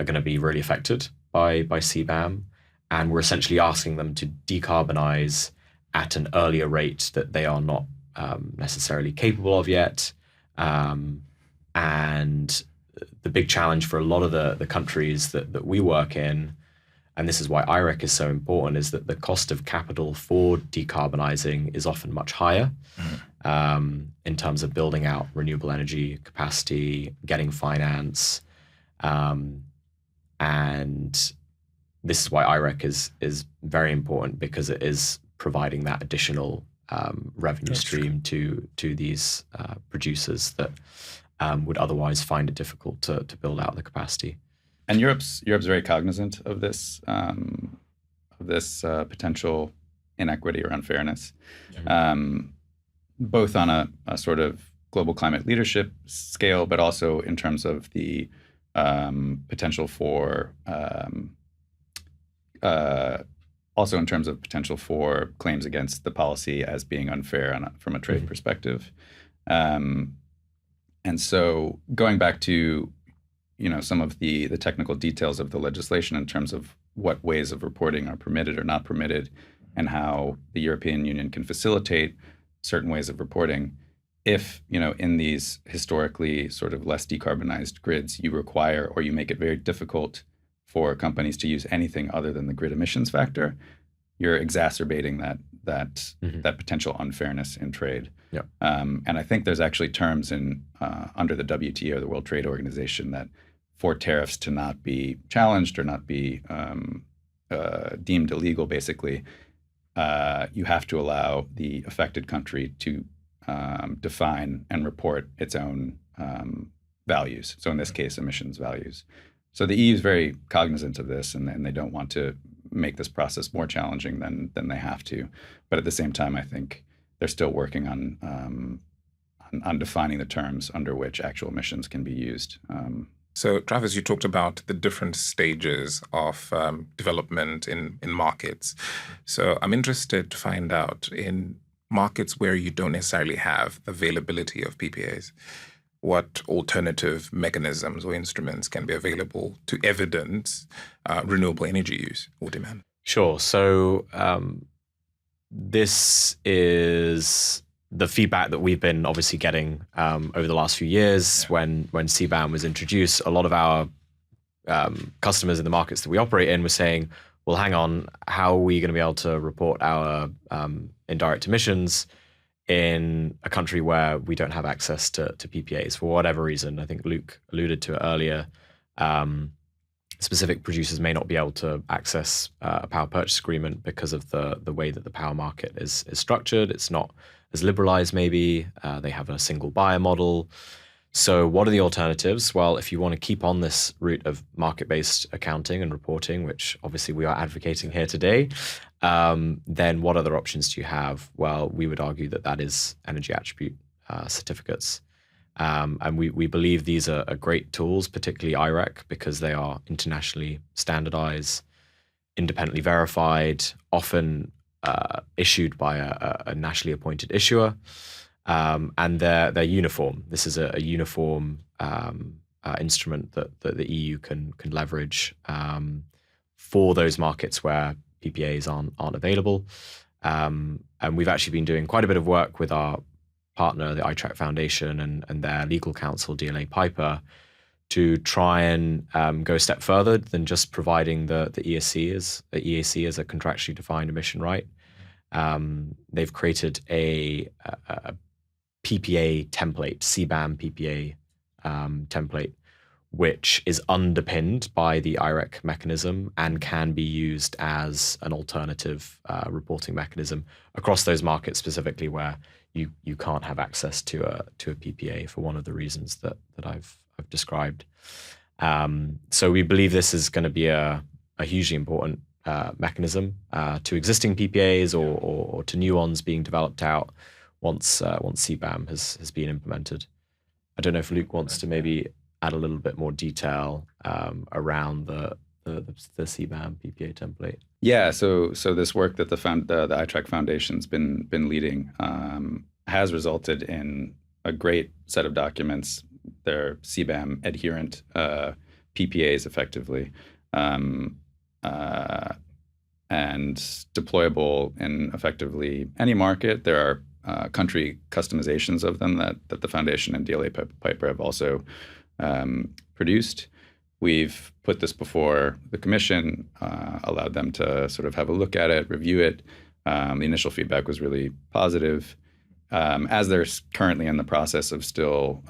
are going to be really affected by CBAM, and we're essentially asking them to decarbonize at an earlier rate that they are not necessarily capable of yet. And the big challenge for a lot of the countries that we work in, and this is why IREC is so important, is that the cost of capital for decarbonizing is often much higher. In terms of building out renewable energy capacity, getting finance. And this is why IREC is very important, because it is providing that additional revenue stream to these producers that would otherwise find it difficult to build out the capacity. And Europe's very cognizant of this potential inequity or unfairness. Both on a sort of global climate leadership scale, but also in terms of the potential for claims against the policy as being unfair from a trade perspective. And so going back to some of the technical details of the legislation in terms of what ways of reporting are permitted or not permitted, and how the European Union can facilitate certain ways of reporting. If, in these historically sort of less decarbonized grids, you require or you make it very difficult for companies to use anything other than the grid emissions factor, you're exacerbating that potential unfairness in trade. Yeah. And I think there's actually terms in under the WTO, the World Trade Organization, that for tariffs to not be challenged or not be deemed illegal, basically, you have to allow the affected country to define and report its own values. So in this case, emissions values. So the EU is very cognizant of this, and they don't want to make this process more challenging than they have to. But at the same time, I think they're still working on defining the terms under which actual emissions can be used. So, Travis, you talked about the different stages of development in markets. So I'm interested to find out, in markets where you don't necessarily have availability of PPAs, what alternative mechanisms or instruments can be available to evidence renewable energy use or demand? Sure. So this is the feedback that we've been obviously getting over the last few years. When CBAM was introduced, a lot of our customers in the markets that we operate in were saying, well, hang on, how are we going to be able to report our indirect emissions in a country where we don't have access to PPAs for whatever reason? I think Luke alluded to it earlier. Specific producers may not be able to access a power purchase agreement because of the way that the power market is structured. It's not as liberalized, maybe. They have a single buyer model. So what are the alternatives? Well, if you want to keep on this route of market-based accounting and reporting, which obviously we are advocating here today, then what other options do you have? Well, we would argue that is energy attribute certificates. And we believe these are great tools, particularly IREC, because they are internationally standardized, independently verified, often issued by a nationally appointed issuer, and they're uniform. This is a uniform instrument that the EU can leverage for those markets where PPAs aren't available. And we've actually been doing quite a bit of work with our partner, the iTrack Foundation, and their legal counsel, DLA Piper, to try and go a step further than just providing the EAC as a contractually defined emission right. They've created a PPA template, CBAM PPA template, which is underpinned by the IREC mechanism and can be used as an alternative reporting mechanism across those markets, specifically where you can't have access to a PPA for one of the reasons that I've described. So we believe this is going to be a hugely important mechanism to existing PPAs or to new ones being developed out once CBAM has been implemented. I don't know if Luke wants to maybe add a little bit more detail around the CBAM PPA template. Yeah, so this work that the iTrack Foundation's been leading has resulted in a great set of documents. They're CBAM adherent PPAs, effectively, and deployable in effectively any market. There are country customizations of them that the Foundation and DLA Piper have also produced. We've put this before the Commission, allowed them to sort of have a look at it, review it. The initial feedback was really positive. As they're currently in the process of still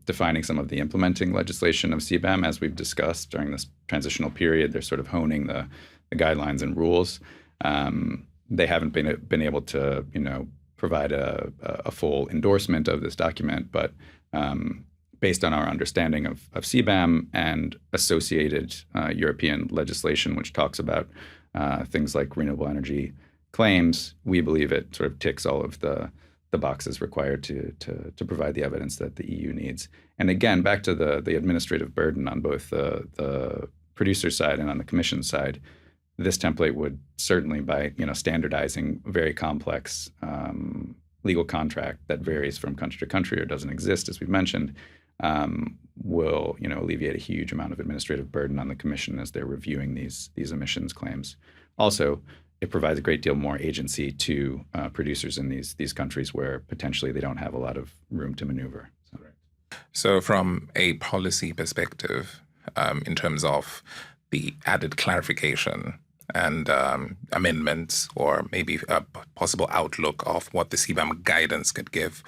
defining some of the implementing legislation of CBAM, as we've discussed during this transitional period, they're sort of honing the guidelines and rules. They haven't been able to, provide a full endorsement of this document, but based on our understanding of CBAM and associated European legislation, which talks about things like renewable energy claims, we believe it sort of ticks all of the boxes required to provide the evidence that the EU needs. And again, back to the administrative burden on both the producer side and on the Commission side, this template would certainly, by standardizing a very complex legal contract that varies from country to country or doesn't exist, as we've mentioned, will alleviate a huge amount of administrative burden on the Commission as they're reviewing these emissions claims. Also, it provides a great deal more agency to producers in these countries where potentially they don't have a lot of room to maneuver. So from a policy perspective, in terms of the added clarification and amendments, or maybe a possible outlook of what the CBAM guidance could give,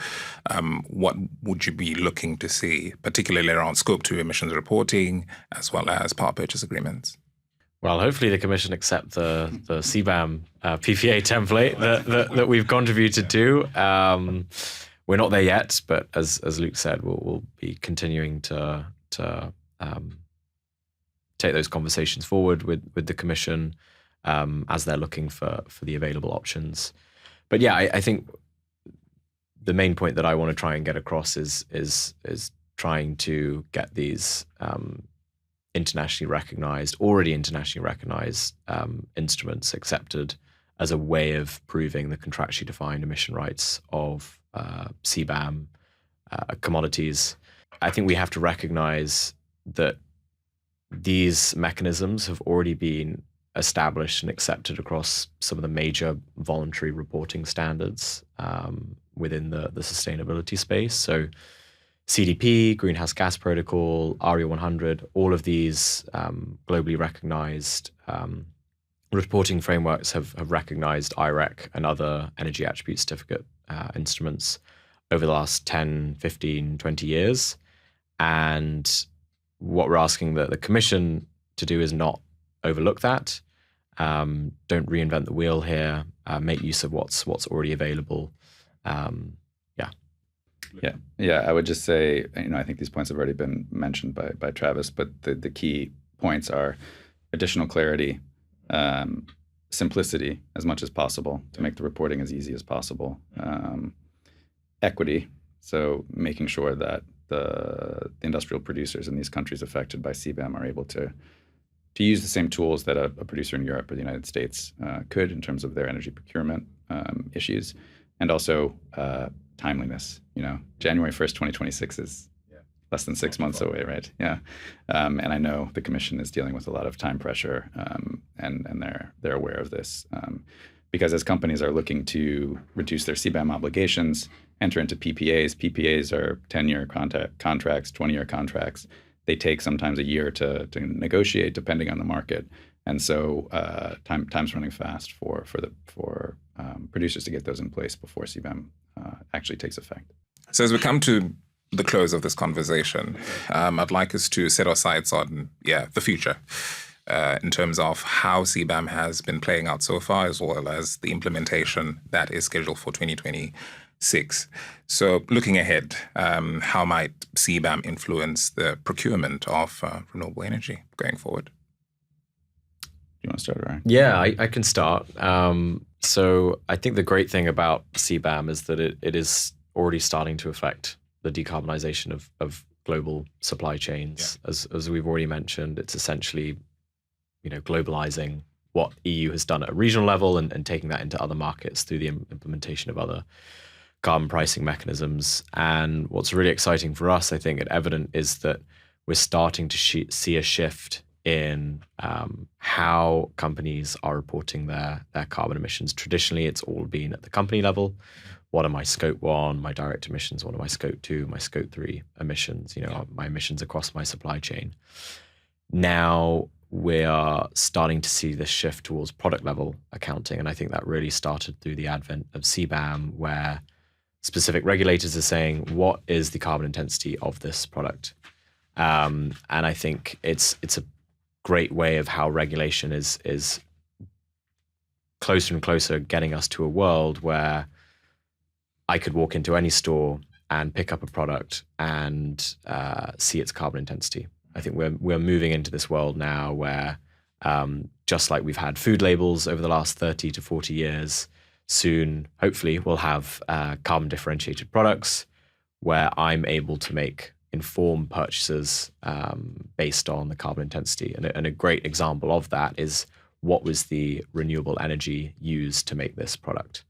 what would you be looking to see, particularly around Scope 2 emissions reporting, as well as power purchase agreements? Well, hopefully the Commission accept the CBAM PPA template that we've contributed to. We're not there yet, but as Luke said, we'll be continuing to take those conversations forward with the Commission as they're looking for the available options. But yeah, I think the main point that I want to try and get across is trying to get these already internationally recognized instruments accepted as a way of proving the contractually defined emission rights of CBAM commodities. I think we have to recognize that these mechanisms have already been established and accepted across some of the major voluntary reporting standards within the sustainability space. So CDP, Greenhouse Gas Protocol, ARIA 100, all of these globally recognized reporting frameworks have recognized IREC and other energy attribute certificate instruments over the last 10, 15, 20 years. And what we're asking the Commission to do is not overlook that. Don't reinvent the wheel here. Make use of what's already available. Yeah. I would just say, I think these points have already been mentioned by Travis, but the key points are additional clarity, simplicity as much as possible to make the reporting as easy as possible, equity, so making sure that the industrial producers in these countries affected by CBAM are able to use the same tools that a producer in Europe or the United States could in terms of their energy procurement issues, and also timeliness. January 1st, 2026 is less than 6 months away, right? Yeah. And I know the Commission is dealing with a lot of time pressure, and they're aware of this. Because as companies are looking to reduce their CBAM obligations, enter into PPAs. PPAs are 10-year contracts, 20-year contracts. They take sometimes a year to negotiate, depending on the market. And so time's running fast for producers to get those in place before CBAM actually takes effect. So as we come to the close of this conversation, I'd like us to set our sights on the future. In terms of how CBAM has been playing out so far, as well as the implementation that is scheduled for 2026. So looking ahead, how might CBAM influence the procurement of renewable energy going forward? You want to start, Ryan? Yeah, I can start. So I think the great thing about CBAM is that it is already starting to affect the decarbonisation of global supply chains. Yeah. As we've already mentioned, it's essentially globalizing what EU has done at a regional level and taking that into other markets through the implementation of other carbon pricing mechanisms. And what's really exciting for us, I think, at Evident is that we're starting to see a shift in how companies are reporting their carbon emissions. Traditionally, it's all been at the company level. What are my Scope 1, my direct emissions? What are my Scope 2, my Scope 3 emissions? My emissions across my supply chain. Now, we are starting to see this shift towards product level accounting. And I think that really started through the advent of CBAM, where specific regulators are saying, what is the carbon intensity of this product? And I think it's a great way of how regulation is closer and closer getting us to a world where I could walk into any store and pick up a product and see its carbon intensity. I think we're moving into this world now where just like we've had food labels over the last 30 to 40 years, soon, hopefully, we'll have carbon differentiated products where I'm able to make informed purchases based on the carbon intensity. And a great example of that is, what was the renewable energy used to make this product?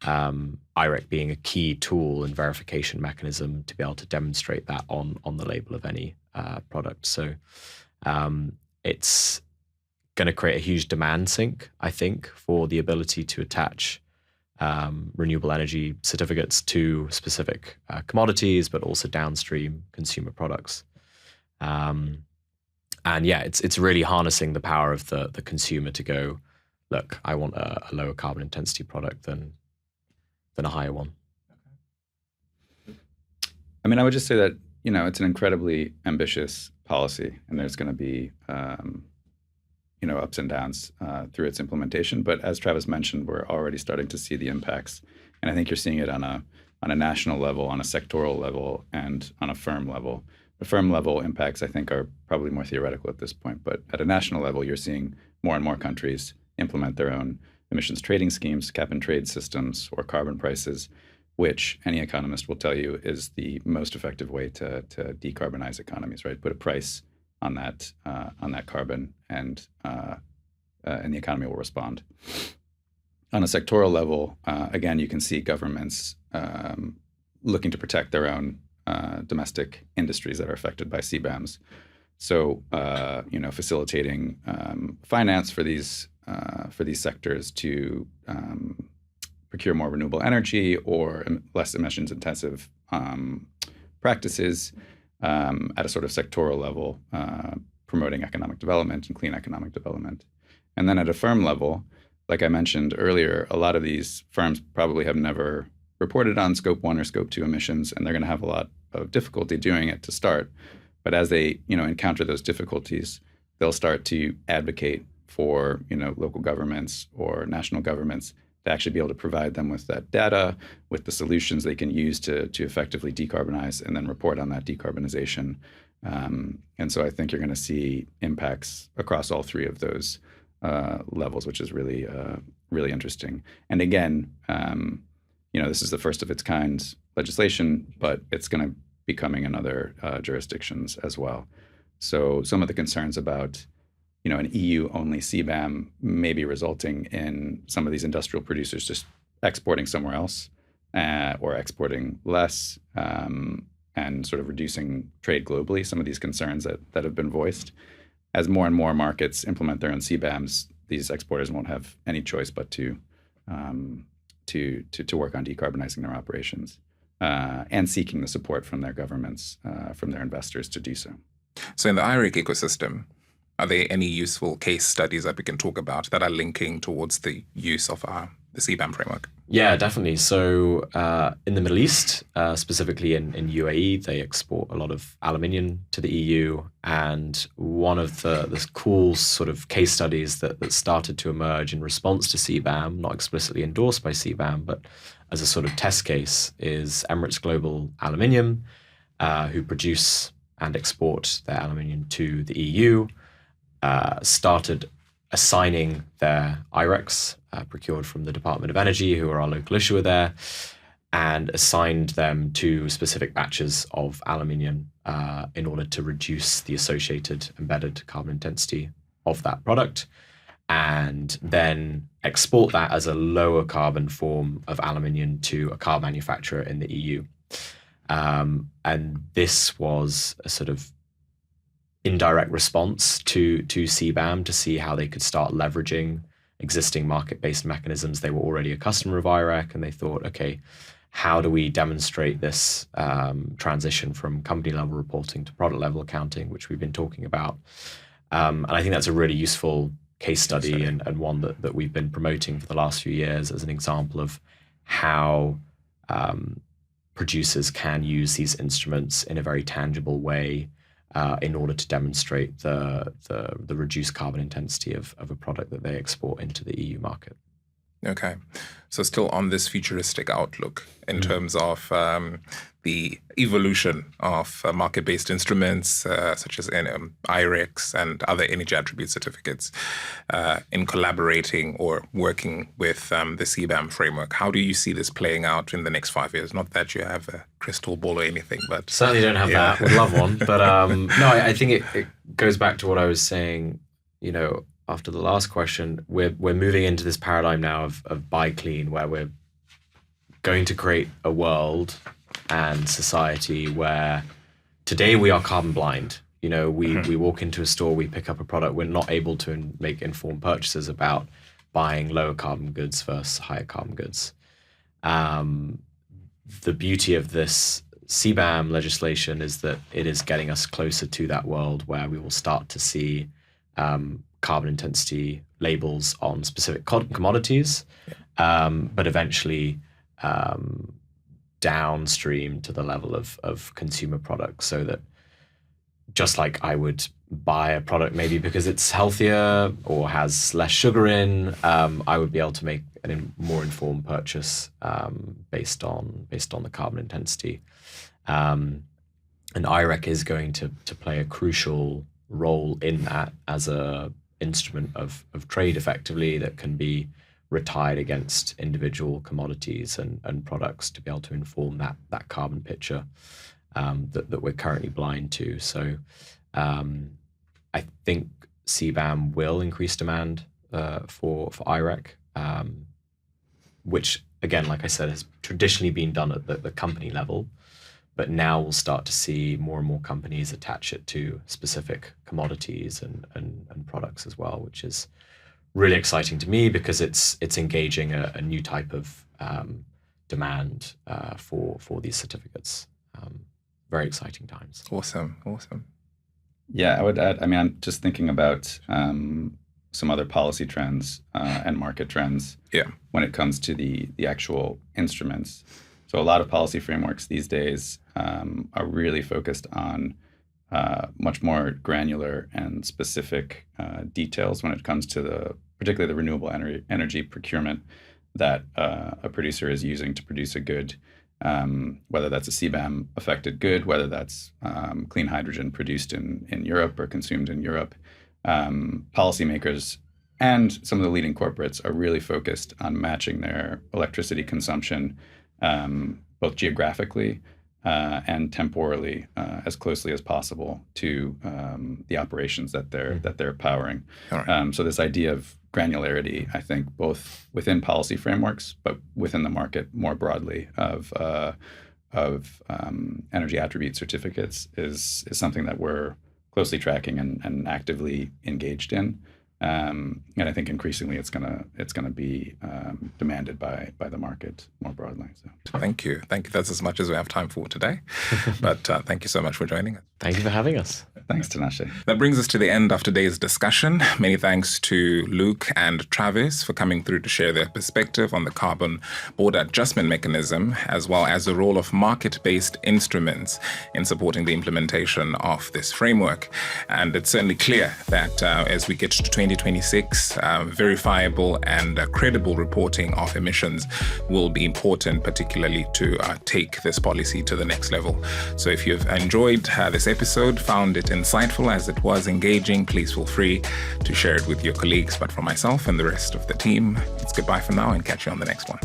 IREC being a key tool and verification mechanism to be able to demonstrate that on the label of any product. So it's going to create a huge demand sink, I think, for the ability to attach renewable energy certificates to specific commodities, but also downstream consumer products. And yeah, it's really harnessing the power of the consumer to go, look, I want a lower carbon intensity product than a higher one. I mean, I would just say that, it's an incredibly ambitious policy, and there's going to be, ups and downs through its implementation. But as Travis mentioned, we're already starting to see the impacts. And I think you're seeing it on a national level, on a sectoral level, and on a firm level. The firm level impacts, I think, are probably more theoretical at this point. But at a national level, you're seeing more and more countries implement their own emissions trading schemes, cap and trade systems, or carbon prices, which any economist will tell you is the most effective way to decarbonize economies, right? Put a price on that carbon, and the economy will respond. On a sectoral level, again, you can see governments looking to protect their own domestic industries that are affected by CBAMs. So, facilitating finance for these sectors to procure more renewable energy or less emissions-intensive practices at a sort of sectoral level, promoting economic development and clean economic development. And then at a firm level, like I mentioned earlier, a lot of these firms probably have never reported on Scope 1 or Scope 2 emissions, and they're going to have a lot of difficulty doing it to start. But as they, encounter those difficulties, they'll start to advocate for, local governments or national governments to actually be able to provide them with that data, with the solutions they can use to effectively decarbonize and then report on that decarbonization. And so I think you're going to see impacts across all three of those levels, which is really, really interesting. And again, this is the first of its kind legislation, but it's going to be coming in other jurisdictions as well. So some of the concerns about an EU-only CBAM may be resulting in some of these industrial producers just exporting somewhere else or exporting less and sort of reducing trade globally, some of these concerns that have been voiced. As more and more markets implement their own CBAMs, these exporters won't have any choice but to work on decarbonizing their operations and seeking the support from their governments, from their investors to do so. So in the IREC ecosystem, are there any useful case studies that we can talk about that are linking towards the use of the CBAM framework? Yeah, definitely. So in the Middle East, specifically in UAE, they export a lot of aluminium to the EU. And one of the cool sort of case studies that started to emerge in response to CBAM, not explicitly endorsed by CBAM, but as a sort of test case, is Emirates Global Aluminium, who produce and export their aluminium to the EU. Started assigning their IRECs procured from the Department of Energy, who are our local issuer there, and assigned them to specific batches of aluminium in order to reduce the associated embedded carbon intensity of that product, and then export that as a lower carbon form of aluminium to a car manufacturer in the EU. And this was a sort of indirect response to CBAM to see how they could start leveraging existing market-based mechanisms. They were already a customer of IREC, and they thought, okay, how do we demonstrate this transition from company-level reporting to product-level accounting, which we've been talking about. And I think that's a really useful case study and one that we've been promoting for the last few years as an example of how producers can use these instruments in a very tangible way in order to demonstrate the reduced carbon intensity of a product that they export into the EU market. Okay. So still on this futuristic outlook in terms of the evolution of market-based instruments such as IRECs and other energy attribute certificates in collaborating or working with the CBAM framework. How do you see this playing out in the next 5 years? Not that you have a crystal ball or anything, but... Certainly don't have that. Would love one. But no, I think it goes back to what I was saying, after the last question. We're moving into this paradigm now of buy clean, where we're going to create a world and society where today we are carbon blind. We walk into a store, we pick up a product, we're not able to make informed purchases about buying lower carbon goods versus higher carbon goods. The beauty of this CBAM legislation is that it is getting us closer to that world where we will start to see carbon intensity labels on specific commodities, but eventually downstream to the level of consumer products, so that just like I would buy a product maybe because it's healthier or has less sugar in, I would be able to make a more informed purchase based on the carbon intensity. And IREC is going to play a crucial role in that as a instrument of trade, effectively, that can be retired against individual commodities and products to be able to inform that carbon picture that we're currently blind to. So I think CBAM will increase demand for IREC, which, again, like I said, has traditionally been done at the company level. But now we'll start to see more and more companies attach it to specific commodities and products as well, which is really exciting to me because it's engaging a new type of demand for these certificates. Very exciting times. Awesome. Yeah, I would add, I mean, I'm just thinking about some other policy trends and market trends when it comes to the actual instruments. So a lot of policy frameworks these days are really focused on much more granular and specific details when it comes to particularly the renewable energy procurement that a producer is using to produce a good, whether that's a CBAM affected good, whether that's clean hydrogen produced in Europe or consumed in Europe. Policymakers and some of the leading corporates are really focused on matching their electricity consumption both geographically and temporally as closely as possible to the operations that they're powering. Right. So this idea of granularity, I think, both within policy frameworks but within the market more broadly of energy attribute certificates is something that we're closely tracking and actively engaged in. And I think increasingly it's gonna be demanded by the market more broadly. So. Thank you. That's as much as we have time for today. But thank you so much for joining us. Thank you for having us. Thanks, Tinashe. That brings us to the end of today's discussion. Many thanks to Luke and Travis for coming through to share their perspective on the carbon border adjustment mechanism, as well as the role of market-based instruments in supporting the implementation of this framework. And it's certainly clear that as we get to 2026, verifiable and credible reporting of emissions will be important, particularly to take this policy to the next level. So if you've enjoyed this episode, found it insightful as it was engaging, please feel free to share it with your colleagues. But for myself and the rest of the team, it's goodbye for now and catch you on the next one.